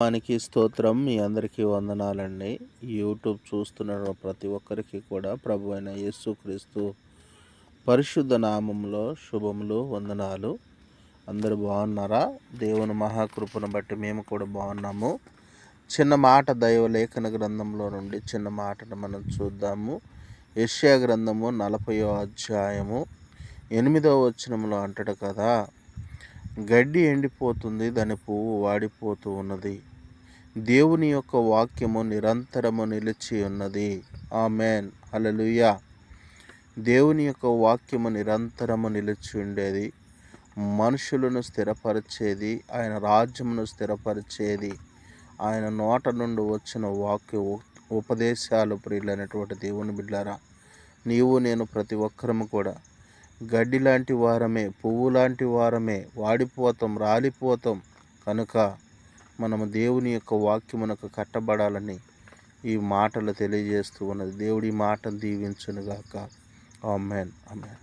వానికి స్తోత్రం. మీ అందరికీ వందనాలండి. యూట్యూబ్ చూస్తున్న ప్రతి ఒక్కరికి కూడా ప్రభు అయిన యేసుక్రీస్తు పరిశుద్ధ నామంలో శుభములు, వందనాలు. అందరూ బాగున్నారా? దేవుని మహాకృపను బట్టి మేము కూడా బాగున్నాము. చిన్న మాట దైవ లేఖన గ్రంథంలో నుండి చిన్న మాటను మనం చూద్దాము. యెషయా గ్రంథము 40వ అధ్యాయము 8వ వచనంలో అంటాడు కదా, గడ్డి ఎండిపోతుంది, దాని పువ్వు వాడిపోతూ ఉన్నది, దేవుని యొక్క వాక్యము నిరంతరము నిలిచి ఉన్నది. ఆమేన్, హల్లెలూయా. దేవుని యొక్క వాక్యము నిరంతరము నిలిచి ఉండేది, మనుషులను స్థిరపరిచేది, ఆయన రాజ్యమును స్థిరపరిచేది, ఆయన నోట నుండి వచ్చిన వాక్య ఉపదేశాలు. ప్రియులైనటువంటి దేవుని బిడ్డలారా, నీవు నేను ప్రతి ఒక్కరము కూడా గడ్డి లాంటి వారమే, పువ్వు లాంటి వారమే, వాడిపోతాం, రాలిపోతాం. కనుక మనము దేవుని యొక్క వాక్యమునకు కట్టబడాలని ఈ మాటలు తెలియజేస్తూ ఉన్నది. దేవుడి మాటను దీవించునుగాక. ఆమేన్, ఆమేన్.